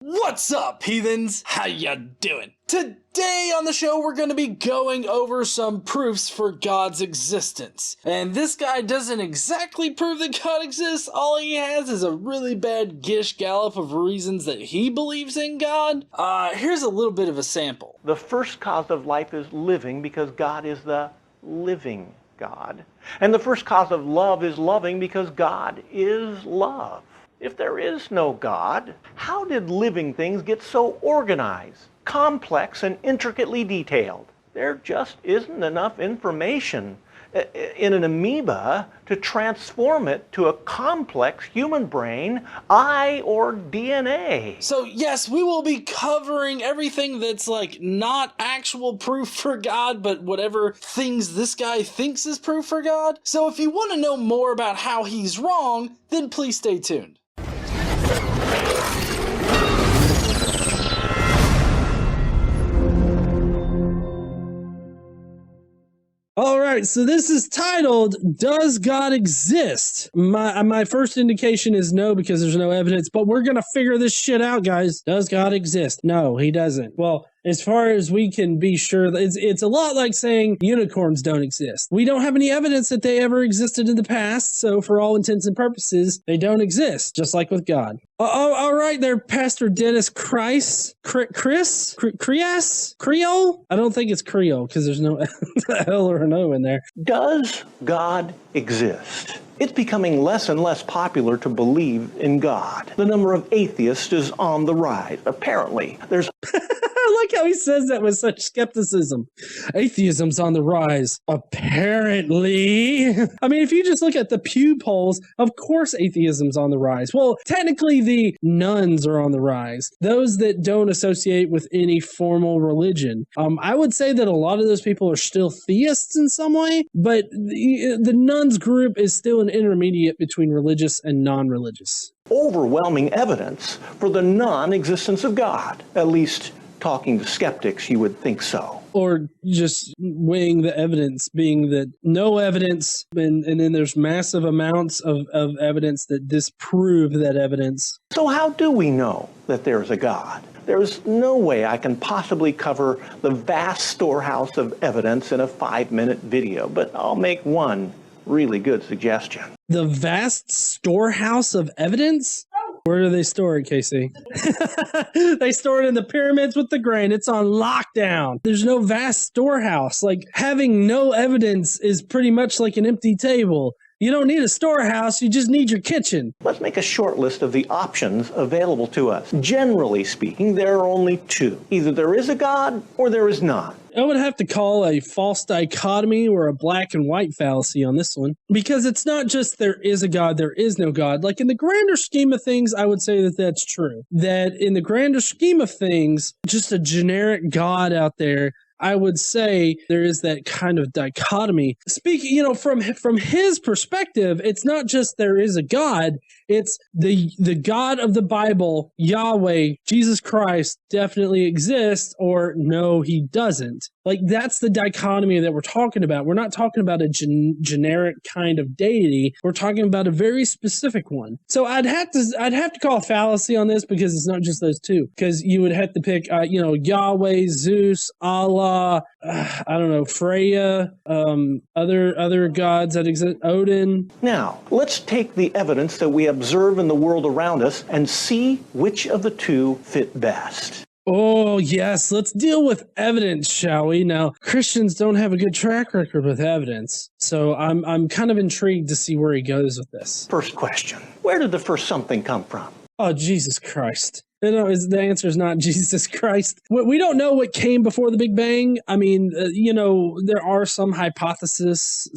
What's up, heathens? How ya doing? Today on the show, we're going to be going over some proofs for God's existence. And this guy doesn't exactly prove that God exists. All he has is a really bad gish gallop of reasons that he believes in God. Here's a little bit of a sample. The first cause of life is living because God is the living God. And the first cause of love is loving because God is love. If there is no God, how did living things get so organized, complex, and intricately detailed? There just isn't enough information in an amoeba to transform it to a complex human brain, eye, or DNA. So yes, we will be covering everything that's like not actual proof for God, but whatever things this guy thinks is proof for God. So if you want to know more about how he's wrong, then please stay tuned. All right, so this is titled, Does God Exist? My first indication is no, because there's no evidence, but we're going to figure this shit out, guys. Does God exist? No, he doesn't. Well, as far as we can be sure, it's a lot like saying unicorns don't exist. We don't have any evidence that they ever existed in the past, so for all intents and purposes, they don't exist, just like with God. All right there, Pastor Dennis Chris? Creole? I don't think it's Creole, because there's no L or an O in there. Does God exist? It's becoming less and less popular to believe in God. The number of atheists is on the rise. Apparently, there's... I like how he says that with such skepticism. Atheism's on the rise. Apparently. I mean, if you just look at the Pew polls, of course atheism's on the rise. Well, technically the nuns are on the rise. Those that don't associate with any formal religion. I would say that a lot of those people are still theists in some way, but the nuns group is still an intermediate between religious and non-religious. Overwhelming evidence for the non-existence of God. At least, talking to skeptics, you would think so. Or just weighing the evidence, being that no evidence, and then there's massive amounts of evidence that disprove that evidence. So how do we know that there's a God? There's no way I can possibly cover the vast storehouse of evidence in a 5-minute video, but I'll make one really good suggestion. The vast storehouse of evidence? Where do they store it, Casey? They store it in the pyramids with the grain. It's on lockdown. There's no vast storehouse. Like, having no evidence is pretty much like an empty table. You don't need a storehouse, you just need your kitchen. Let's make a short list of the options available to us. Generally speaking, there are only two. Either there is a God or there is not. I would have to call a false dichotomy or a black and white fallacy on this one, because it's not just there is a God, there is no God. Like, in the grander scheme of things, I would say that that's true. That in the grander scheme of things, just a generic God out there, I would say there is that kind of dichotomy. Speaking, from his perspective, it's not just there is a God, it's the God of the Bible, Yahweh, Jesus Christ, definitely exists, or no, he doesn't. Like, that's the dichotomy that we're talking about. We're not talking about a generic kind of deity. We're talking about a very specific one. So I'd have to call a fallacy on this, because it's not just those two. Because you would have to pick, Yahweh, Zeus, Allah, I don't know, Freya, other gods that exist, Odin. Now, let's take the evidence that we observe in the world around us and see which of the two fit best. Oh, yes. Let's deal with evidence, shall we? Now, Christians don't have a good track record with evidence, so I'm kind of intrigued to see where he goes with this. First question. Where did the first something come from? Oh, Jesus Christ. No, the answer is not Jesus Christ. We don't know what came before the Big Bang. I mean, there are some hypotheses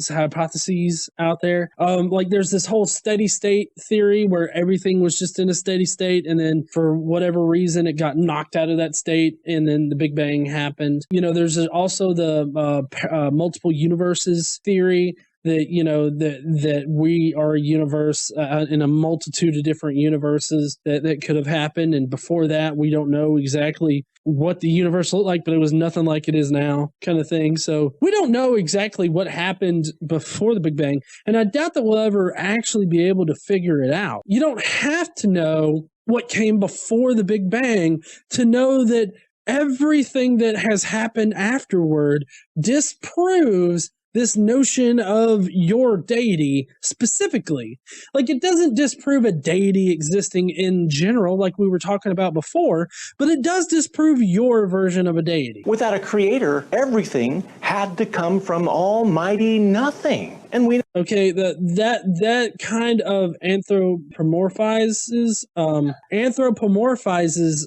out there. Like, there's this whole steady state theory where everything was just in a steady state, and then for whatever reason it got knocked out of that state, and then the Big Bang happened. There's also the multiple universes theory, that we are a universe in a multitude of different universes that could have happened. And before that, we don't know exactly what the universe looked like, but it was nothing like it is now, kind of thing. So we don't know exactly what happened before the Big Bang. And I doubt that we'll ever actually be able to figure it out. You don't have to know what came before the Big Bang to know that everything that has happened afterward disproves this notion of your deity specifically. Like, it doesn't disprove a deity existing in general, like we were talking about before, but it does disprove your version of a deity. Without a creator, everything had to come from almighty nothing. And we Okay, that kind of anthropomorphizes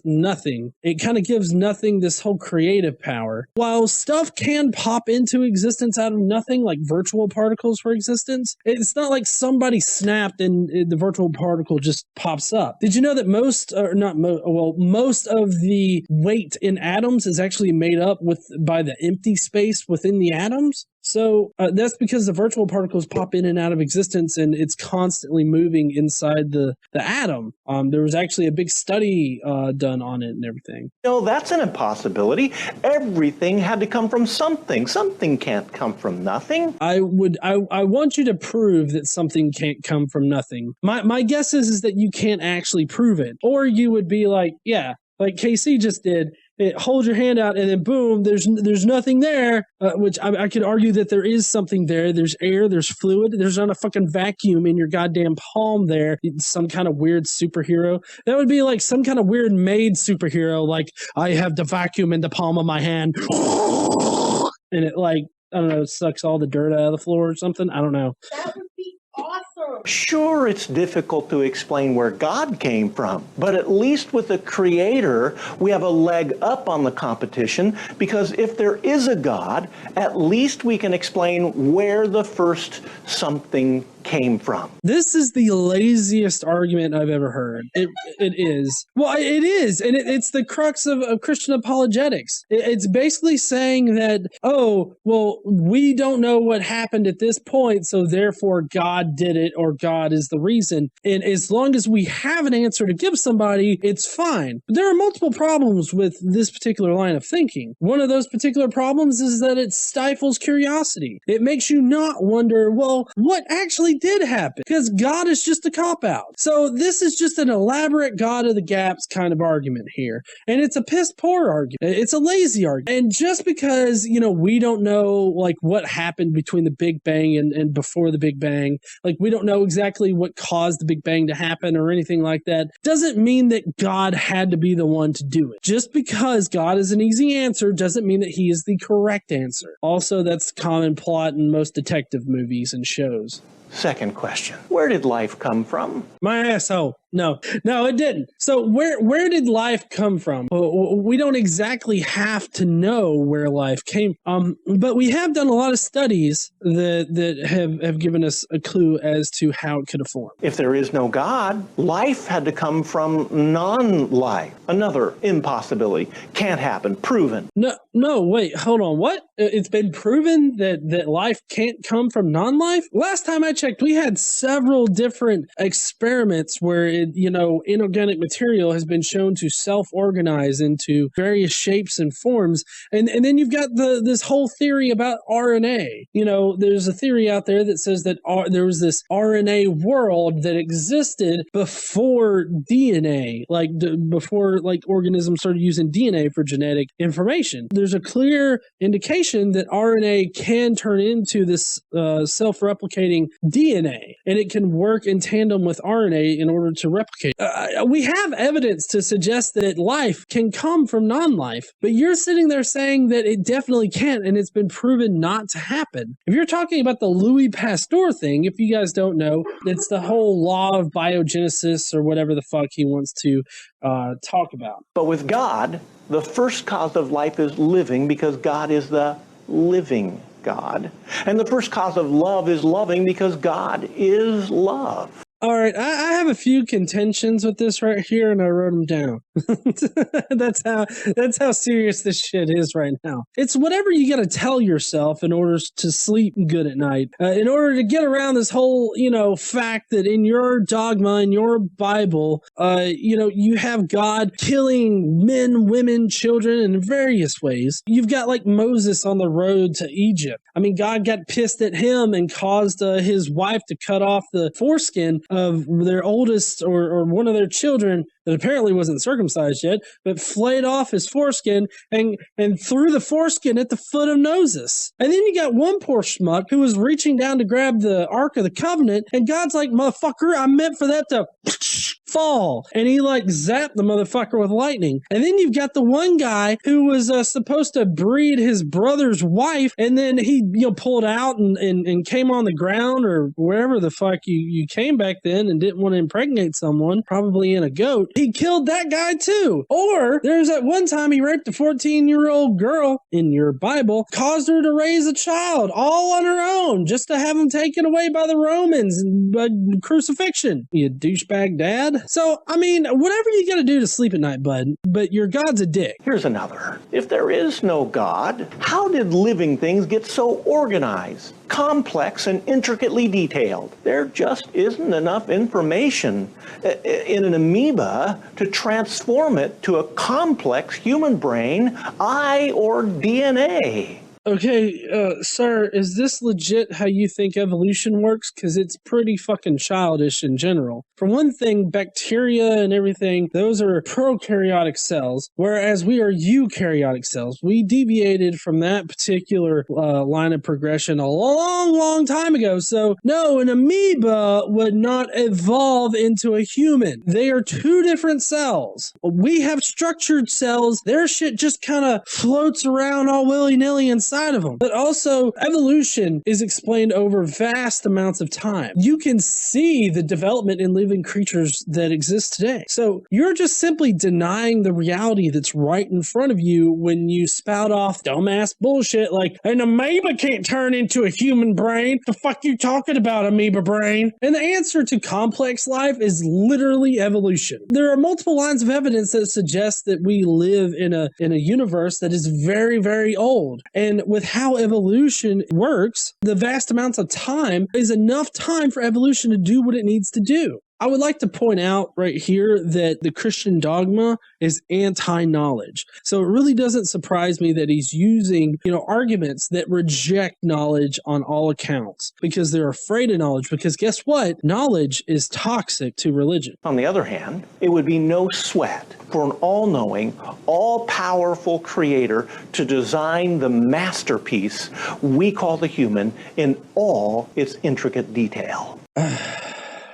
nothing. It kind of gives nothing this whole creative power. While stuff can pop into existence out of nothing, like virtual particles for existence, it's not like somebody snapped and the virtual particle just pops up. Did you know that most of the weight in atoms is actually made up by the empty space within the atoms? So that's because the virtual particles pop in and out of existence, and it's constantly moving inside the atom. There was actually a big study done on it and everything. No, that's an impossibility. Everything had to come from something. Something can't come from nothing. I want you to prove that something can't come from nothing. My guess is that you can't actually prove it, or you would be like, yeah, like KC just did. Hold your hand out and then boom, there's nothing there, which I could argue that there is something there. There's air, there's fluid, there's not a fucking vacuum in your goddamn palm there. Some kind of weird superhero. That would be like some kind of weird made superhero, like, I have the vacuum in the palm of my hand. And it, like, I don't know, sucks all the dirt out of the floor or something. I don't know. That would be awesome. Sure, it's difficult to explain where God came from, but at least with the Creator, we have a leg up on the competition, because if there is a God, at least we can explain where the first something came from. This is the laziest argument I've ever heard. It is. Well, it is. And it's the crux of Christian apologetics. It's basically saying that, oh, well, we don't know what happened at this point, so therefore God did it, or God is the reason. And as long as we have an answer to give somebody, it's fine. But there are multiple problems with this particular line of thinking. One of those particular problems is that it stifles curiosity. It makes you not wonder, well, what actually did happen? Because God is just a cop-out. So this is just an elaborate God of the gaps kind of argument here. And it's a piss poor argument. It's a lazy argument. And just because, we don't know like what happened between the Big Bang and before the Big Bang, like we don't know exactly what caused the Big Bang to happen or anything like that, doesn't mean that God had to be the one to do it. Just because God is an easy answer doesn't mean that he is the correct answer. Also, that's common plot in most detective movies and shows. Second question, where did life come from? My asshole. No, it didn't. So where did life come from? We don't exactly have to know where life came from, but we have done a lot of studies that have given us a clue as to how it could have formed. If there is no God, life had to come from non-life. Another impossibility. Can't happen. Proven. No, wait, hold on. What? It's been proven that life can't come from non-life? Last time I checked, we had several different experiments where inorganic material has been shown to self-organize into various shapes and forms. And then you've got this whole theory about RNA. There's a theory out there that says that there was this RNA world that existed before DNA, before organisms started using DNA for genetic information. There's a clear indication that RNA can turn into this self-replicating DNA, and it can work in tandem with RNA in order to replicate. We have evidence to suggest that life can come from non-life, but you're sitting there saying that it definitely can't, and it's been proven not to happen. If you're talking about the Louis Pasteur thing, if you guys don't know, it's the whole law of biogenesis or whatever the fuck he wants to talk about. But with God, the first cause of life is living, because God is the living God. And the first cause of love is loving, because God is love. All right, I have a few contentions with this right here, and I wrote them down. That's how serious this shit is right now. It's whatever you got to tell yourself in order to sleep good at night. In order to get around this whole, fact that in your dogma, in your Bible, you have God killing men, women, children in various ways. You've got like Moses on the road to Egypt. I mean, God got pissed at him and caused his wife to cut off the foreskin of their oldest or one of their children that apparently wasn't circumcised yet, but flayed off his foreskin and threw the foreskin at the foot of Moses. And then you got one poor schmuck who was reaching down to grab the Ark of the Covenant, and God's like, motherfucker, I meant for that to fall. And he like zapped the motherfucker with lightning. And then you've got the one guy who was supposed to breed his brother's wife, and then he pulled out and came on the ground or wherever the fuck you came back then and didn't want to impregnate someone, probably in a goat. He killed that guy too. Or there's that one time he raped a 14-year-old girl in your Bible, caused her to raise a child all on her own just to have him taken away by the Romans by crucifixion. You douchebag dad. So, I mean, whatever you gotta do to sleep at night, bud, but your God's a dick. Here's another. If there is no God, how did living things get so organized, complex, and intricately detailed? There just isn't enough information in an amoeba to transform it to a complex human brain, eye, or DNA. Okay, sir, is this legit how you think evolution works? Because it's pretty fucking childish in general. For one thing, bacteria and everything, those are prokaryotic cells, whereas we are eukaryotic cells. We deviated from that particular line of progression a long, long time ago. So, no, an amoeba would not evolve into a human. They are two different cells. We have structured cells. Their shit just kind of floats around all willy-nilly inside of them. But also, evolution is explained over vast amounts of time. You can see the development in living creatures that exist today. So you're just simply denying the reality that's right in front of you when you spout off dumbass bullshit like an amoeba can't turn into a human brain. The fuck you talking about, amoeba brain? And the answer to complex life is literally evolution. There are multiple lines of evidence that suggest that we live in a universe that is very, very old. And with how evolution works, the vast amounts of time is enough time for evolution to do what it needs to do. I would like to point out right here that the Christian dogma is anti-knowledge. So it really doesn't surprise me that he's using, arguments that reject knowledge on all accounts because they're afraid of knowledge. Because guess what? Knowledge is toxic to religion. On the other hand, it would be no sweat for an all-knowing, all-powerful creator to design the masterpiece we call the human in all its intricate detail.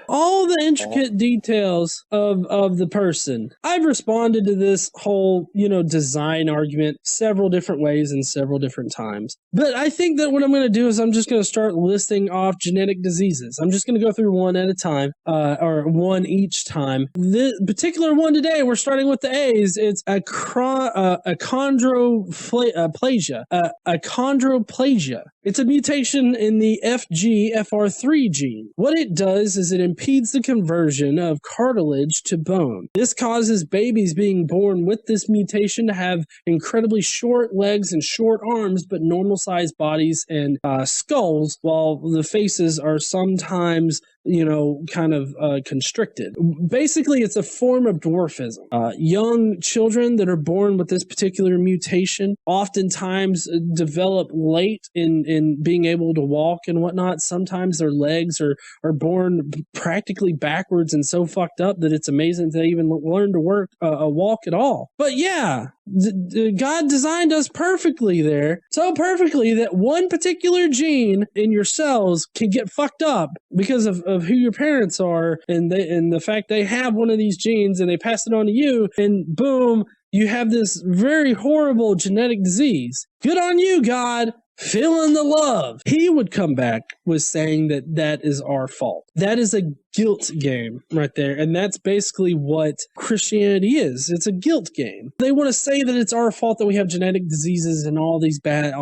All the intricate details of the person. I've responded to this whole, design argument several different ways and several different times. But I think that what I'm going to do is I'm just going to start listing off genetic diseases. I'm just going to go through one at a time, or one each time. The particular one today, we're starting with the A's. It's achondroplasia. Achondroplasia. It's a mutation in the FGFR3 gene. What it does is it impedes the conversion of cartilage to bone. This causes babies being born with this mutation to have incredibly short legs and short arms, but normal-sized bodies and skulls, while the faces are sometimes constricted. Basically, it's a form of dwarfism. Young children that are born with this particular mutation oftentimes develop late in being able to walk and whatnot. Sometimes their legs are born practically backwards and so fucked up that it's amazing they even learn to walk at all. But yeah, God designed us perfectly there, so perfectly that one particular gene in your cells can get fucked up because of who your parents are and the fact they have one of these genes and they pass it on to you, and boom, you have this very horrible genetic disease. Good on you, God. Feeling the love. He would come back with saying that is our fault. That is a guilt game right there. And that's basically what Christianity is. It's a guilt game. They want to say that it's our fault that we have genetic diseases and all this bad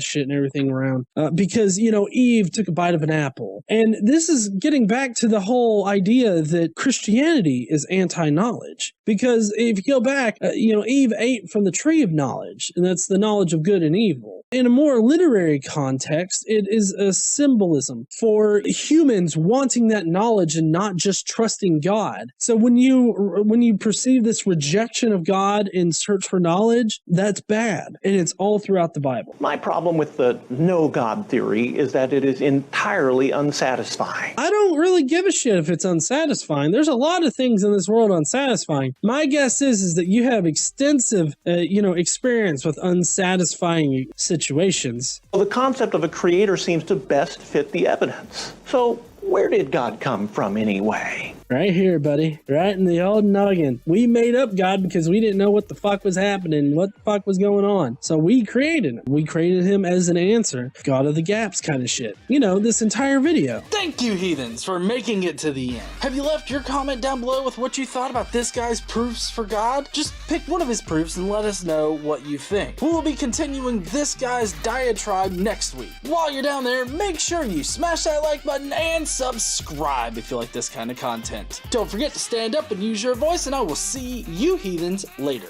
shit and everything around. Because, Eve took a bite of an apple. And this is getting back to the whole idea that Christianity is anti-knowledge. Because if you go back, Eve ate from the tree of knowledge, and that's the knowledge of good and evil. In a more literary context, it is a symbolism for humans wanting that knowledge and not just trusting God. So when you perceive this rejection of God in search for knowledge, that's bad. And it's all throughout the Bible. My problem with the no God theory is that it is entirely unsatisfying. I don't really give a shit if it's unsatisfying. There's a lot of things in this world unsatisfying. My guess is that you have extensive, experience with unsatisfying situations. Well, the concept of a creator seems to best fit the evidence. So where did God come from anyway? Right here, buddy. Right in the old noggin. We made up God because we didn't know what the fuck was happening, what the fuck was going on. So we created him. We created him as an answer. God of the gaps kind of shit. This entire video. Thank you, heathens, for making it to the end. Have you left your comment down below with what you thought about this guy's proofs for God? Just pick one of his proofs and let us know what you think. We will be continuing this guy's diatribe next week. While you're down there, make sure you smash that like button and subscribe if you like this kind of content. Don't forget to stand up and use your voice, and I will see you heathens later.